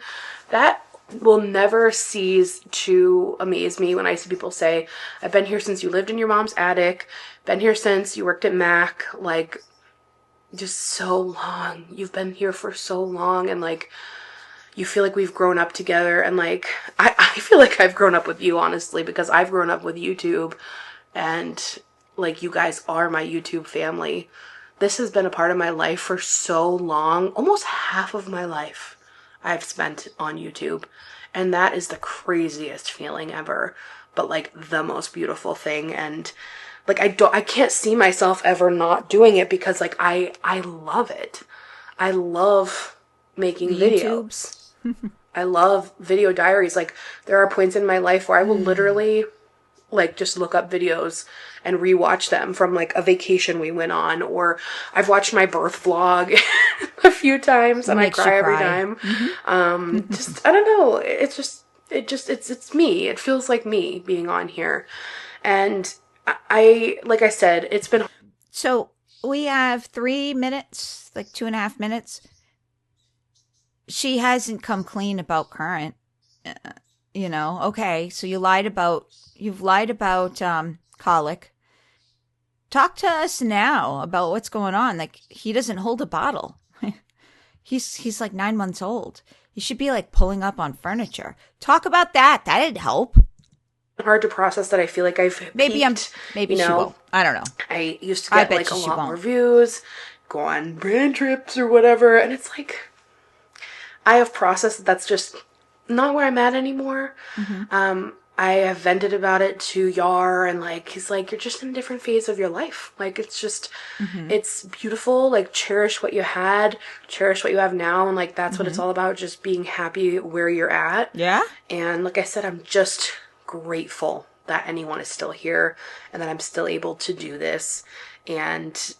[SPEAKER 1] That will never cease to amaze me when I see people say, I've been here since you lived in your mom's attic, been here since you worked at Mac, like, just so long. You've been here for so long, and like, you feel like we've grown up together, and like, I feel like I've grown up with you, honestly, because I've grown up with YouTube, and like, you guys are my YouTube family. This has been a part of my life for so long. Almost half of my life I've spent on YouTube, and that is the craziest feeling ever, but like the most beautiful thing. And like, I can't see myself ever not doing it, because like, I love it. I love making videos. I love video diaries. Like, there are points in my life where I will literally like just look up videos and rewatch them from like a vacation we went on, or I've watched my birth vlog a few times and I cry every time. Just, I don't know. It's me. It feels like me being on here. And like I said, it's been.
[SPEAKER 2] So we have 3 minutes, like 2.5 minutes. She hasn't come clean about current, okay. So you've lied about colic. Talk to us now about what's going on. Like, he doesn't hold a bottle. He's like 9 months old. He should be like pulling up on furniture. Talk about that. That'd help.
[SPEAKER 1] Hard to process that. I feel like I've
[SPEAKER 2] maybe
[SPEAKER 1] peaked,
[SPEAKER 2] she will. I don't know.
[SPEAKER 1] I used to get like a lot more views, go on brand trips or whatever, and it's like, I have processed that's just not where I'm at anymore. I have vented about it to Yar, and like, he's like, you're just in a different phase of your life. Like, it's just, it's beautiful. Like, cherish what you had, cherish what you have now. And like, that's what it's all about. Just being happy where you're at.
[SPEAKER 2] Yeah.
[SPEAKER 1] And like I said, I'm just grateful that anyone is still here and that I'm still able to do this. And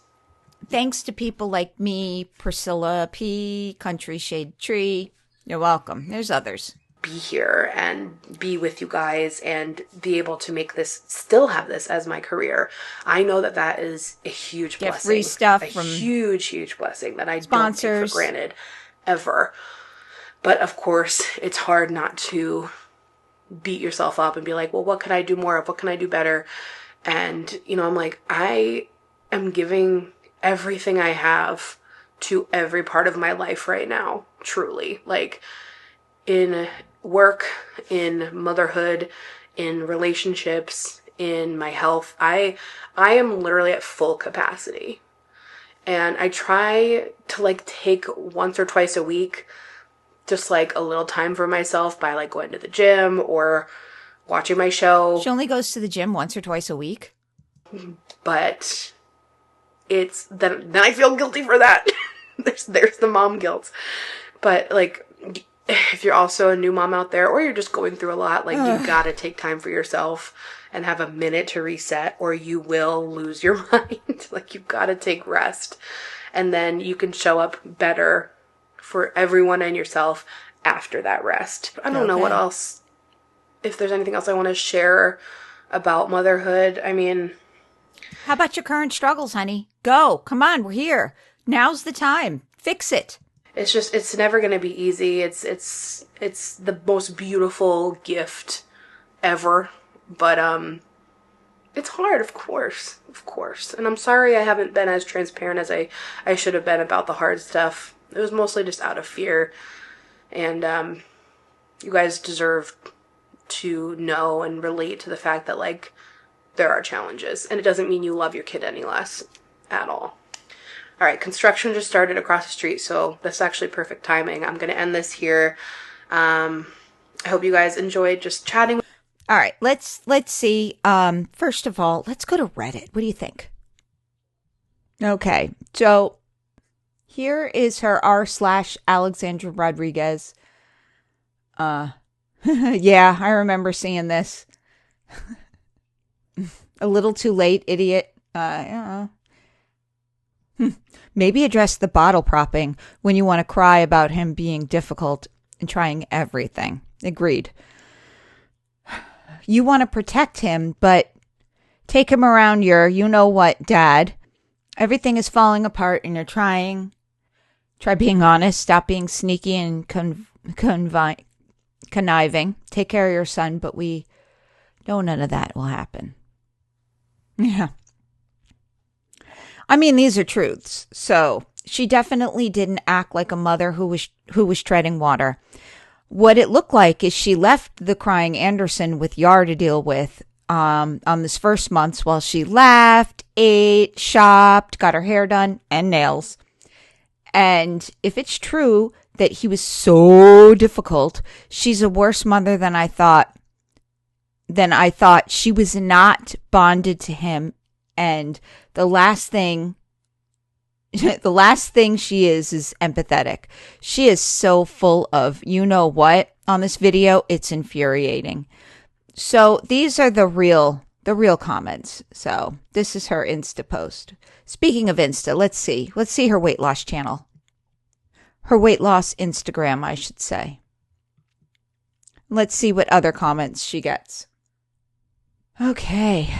[SPEAKER 2] thanks to people like me, Priscilla P, Country Shade Tree. You're welcome. There's others.
[SPEAKER 1] Be here and be with you guys and be able to make this, still have this as my career. I know that that is a huge blessing. Get
[SPEAKER 2] free stuff
[SPEAKER 1] from huge blessing that I
[SPEAKER 2] sponsors.
[SPEAKER 1] Don't take for granted ever. But of course, it's hard not to beat yourself up and be like, well, what can I do more of? What can I do better? And, I'm like, I am giving everything I have to every part of my life right now. Truly. Like, in work, in motherhood, in relationships, in my health, I am literally at full capacity. And I try to like take once or twice a week, just like a little time for myself by like going to the gym or watching my show.
[SPEAKER 2] She only goes to the gym once or twice a week.
[SPEAKER 1] But it's then I feel guilty for that. there's the mom guilt. But like, if you're also a new mom out there, or you're just going through a lot, like, you gotta take time for yourself and have a minute to reset, or you will lose your mind. Like, you gotta take rest. And then you can show up better for everyone and yourself after that rest. I don't know what else, if there's anything else I want to share about motherhood. I mean,
[SPEAKER 2] how about your current struggles, honey? Go. Come on, we're here. Now's the time. Fix it.
[SPEAKER 1] It's just, it's never going to be easy. It's the most beautiful gift ever. But, it's hard, of course. And I'm sorry I haven't been as transparent as I should have been about the hard stuff. It was mostly just out of fear. And, you guys deserve to know and relate to the fact that, like, there are challenges. And it doesn't mean you love your kid any less at all. All right, construction just started across the street, so that's actually perfect timing. I'm going to end this here. I hope you guys enjoyed just chatting.
[SPEAKER 2] All right, let's see. First of all, let's go to Reddit. What do you think? Okay, so here is her r/Alexandra Rodriguez Yeah, I remember seeing this. A little too late, idiot. Maybe address the bottle propping when you want to cry about him being difficult and trying everything. Agreed. You want to protect him, but take him around your you-know-what, dad. Everything is falling apart and you're trying. Try being honest. Stop being sneaky and conniving. Take care of your son, but we know none of that will happen. Yeah. I mean, these are truths. So she definitely didn't act like a mother who was treading water. What it looked like is she left the crying Anderson with Yar to deal with on this first month while she laughed, ate, shopped, got her hair done, and nails. And if it's true that he was so difficult, she's a worse mother than I thought. She was not bonded to him. And the last thing she is empathetic. She is so full of you know what on this video. It's infuriating. So these are the real comments. So this is her Insta post. Speaking of Insta, let's see her weight loss channel. Her weight loss Instagram, I should say. Let's see what other comments she gets. Okay.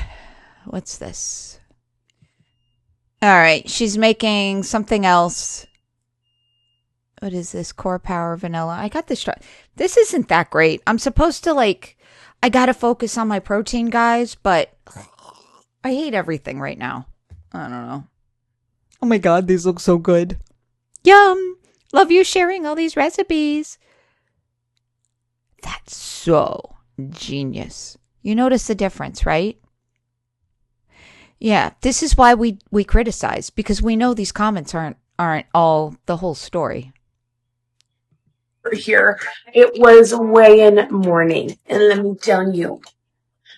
[SPEAKER 2] What's this? All right. She's making something else. What is this? Core Power Vanilla. I got this. This isn't that great. I'm supposed to I got to focus on my protein, guys, but I hate everything right now. I don't know. Oh my God, these look so good. Yum. Love you sharing all these recipes. That's so genius. You notice the difference, right? Yeah, this is why we criticize, because we know these comments aren't all the whole story.
[SPEAKER 1] Here, it was weigh-in morning, and let me tell you,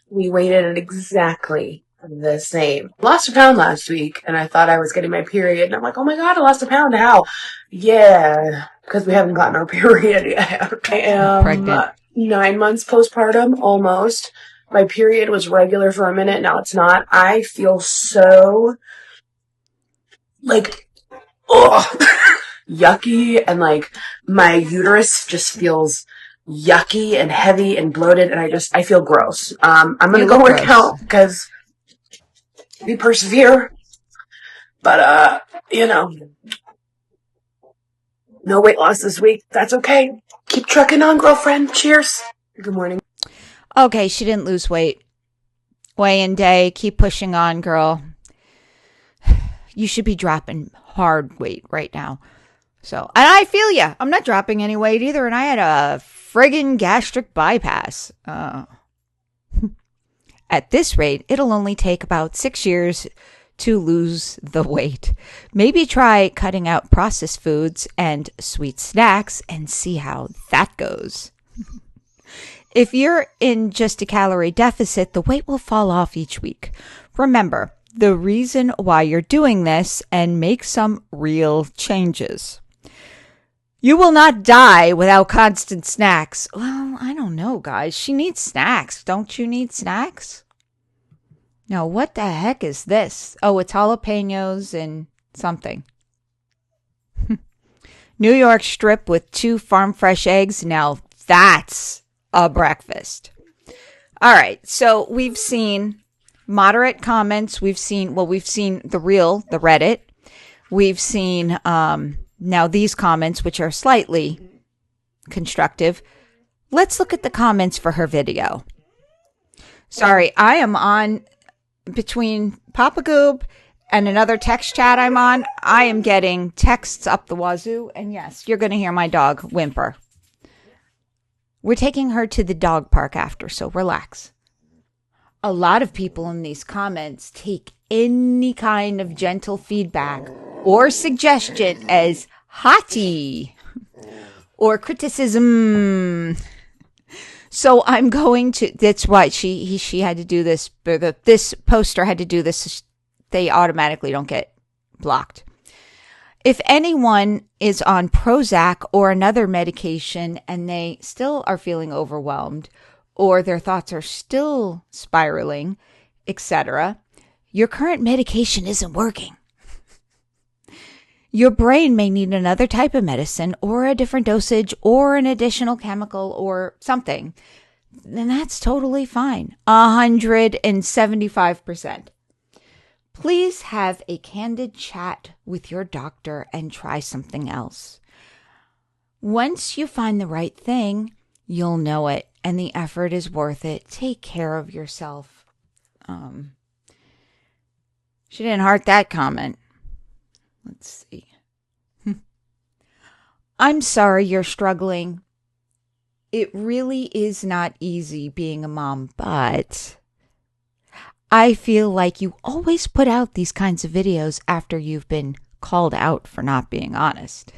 [SPEAKER 1] we weighed in at exactly the same. Lost a pound last week, and I thought I was getting my period, and I'm like, oh my God, I lost a pound. How? Yeah, because we haven't gotten our period yet. I am pregnant. 9 months postpartum, almost. My period was regular for a minute. Now it's not. I feel so yucky, and my uterus just feels yucky and heavy and bloated, and I feel gross. I'm gonna go work out because we persevere, but no weight loss this week. That's okay. Keep trucking on, girlfriend. Cheers. Good morning.
[SPEAKER 2] Okay, she didn't lose weight. Weigh-in day. Keep pushing on, girl. You should be dropping hard weight right now. So, and I feel ya. I'm not dropping any weight either, and I had a friggin' gastric bypass. At this rate, it'll only take about 6 years to lose the weight. Maybe try cutting out processed foods and sweet snacks and see how that goes. If you're in just a calorie deficit, the weight will fall off each week. Remember the reason why you're doing this and make some real changes. You will not die without constant snacks. Well, I don't know, guys. She needs snacks. Don't you need snacks? Now, what the heck is this? Oh, it's jalapenos and something. New York strip with 2 farm fresh eggs. Now, that's a breakfast. All right. So we've seen moderate comments. We've seen the Reddit. We've seen now these comments, which are slightly constructive. Let's look at the comments for her video. Sorry, I am on between Papa Goob and another text chat I'm on. I am getting texts up the wazoo. And yes, you're going to hear my dog whimper. We're taking her to the dog park after, so relax. A lot of people in these comments take any kind of gentle feedback or suggestion as hottie or criticism. So I'm going to, that's why she had to do this, this poster had to do this. They automatically don't get blocked. If anyone is on Prozac or another medication and they still are feeling overwhelmed or their thoughts are still spiraling, etc., your current medication isn't working. Your brain may need another type of medicine or a different dosage or an additional chemical or something. And that's totally fine. 175%. Please have a candid chat with your doctor and try something else. Once you find the right thing, you'll know it, and the effort is worth it. Take care of yourself. She didn't heart that comment. Let's see. I'm sorry you're struggling. It really is not easy being a mom, but I feel like you always put out these kinds of videos after you've been called out for not being honest.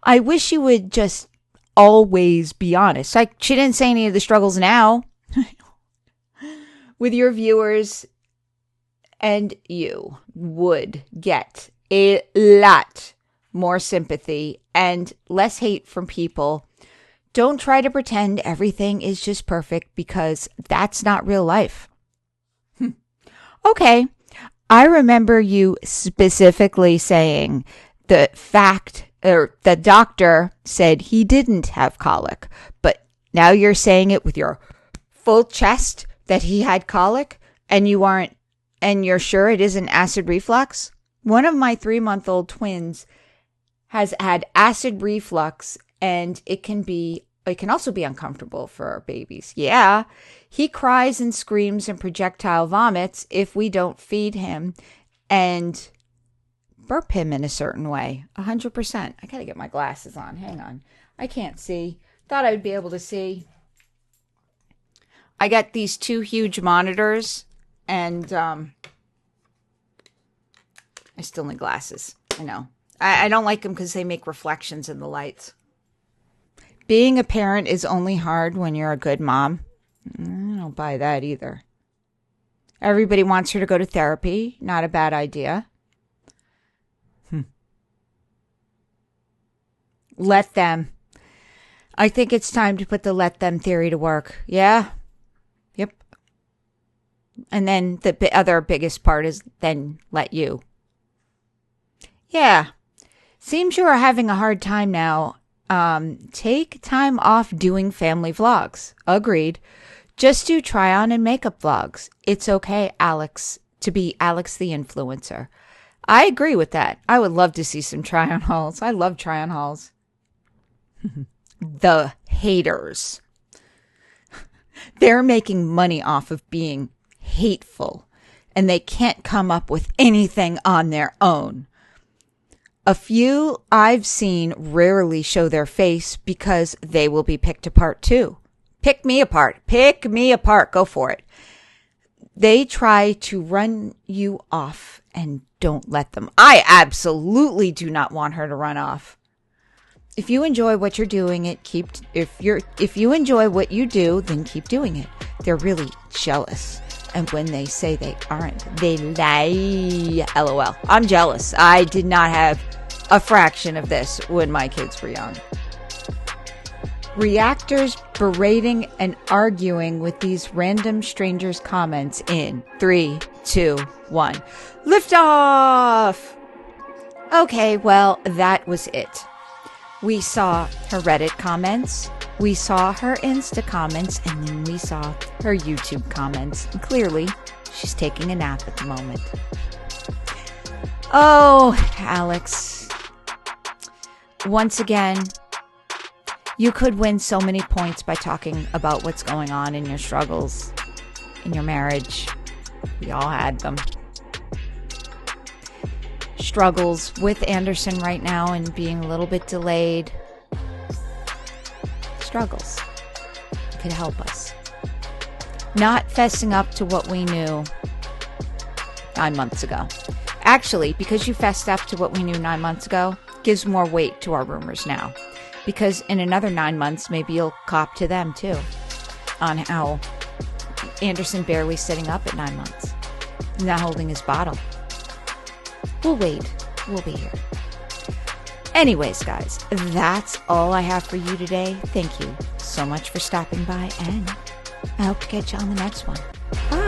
[SPEAKER 2] I wish you would just always be honest. Like, she didn't say any of the struggles now. With your viewers, and you would get a lot more sympathy and less hate from people. Don't try to pretend everything is just perfect, because that's not real life. Okay, I remember you specifically saying the doctor said he didn't have colic, but now you're saying it with your full chest that he had colic, and you're sure it isn't acid reflux? One of my 3-month-old twins has had acid reflux, and it can also be uncomfortable for our babies. Yeah, he cries and screams and projectile vomits if we don't feed him and burp him in a certain way. 100%. I gotta get my glasses on. Hang on. I can't see. Thought I'd be able to see. I got these 2 huge monitors, and I still need glasses. I know. I don't like them because they make reflections in the lights. Being a parent is only hard when you're a good mom. I don't buy that either. Everybody wants her to go to therapy. Not a bad idea. Let them. I think it's time to put the let them theory to work. Yeah. Yep. And then the other biggest part is then let you. Yeah. Seems you are having a hard time now. Take time off doing family vlogs. Agreed. Just do try on and makeup vlogs. It's okay, Alex, to be Alex the influencer. I agree with that. I would love to see some try on hauls. I love try on hauls. The haters. They're making money off of being hateful, and they can't come up with anything on their own. A few I've seen rarely show their face because they will be picked apart too. Pick me apart. Pick me apart. Go for it. They try to run you off, and don't let them. I absolutely do not want her to run off. If you enjoy what you're doing, if you enjoy what you do, then keep doing it. They're really jealous. And when they say they aren't, they lie. LOL. I'm jealous. I did not have a fraction of this when my kids were young. Reactors berating and arguing with these random strangers' comments in 3, 2, 1. Lift off! Okay, well, that was it. We saw her Reddit comments, we saw her Insta comments, and then we saw her YouTube comments. And clearly, she's taking a nap at the moment. Oh, Alex. Once again, you could win so many points by talking about what's going on in your struggles, in your marriage. We all had them. Struggles with Anderson right now and being a little bit delayed. Struggles could help us. Not fessing up to what we knew 9 months ago. Actually, because you fessed up to what we knew 9 months ago, gives more weight to our rumors now. Because in another 9 months, maybe you'll cop to them too. On how Anderson barely sitting up at 9 months. Not holding his bottle. We'll wait. We'll be here. Anyways, guys, that's all I have for you today. Thank you so much for stopping by, and I hope to catch you on the next one. Bye.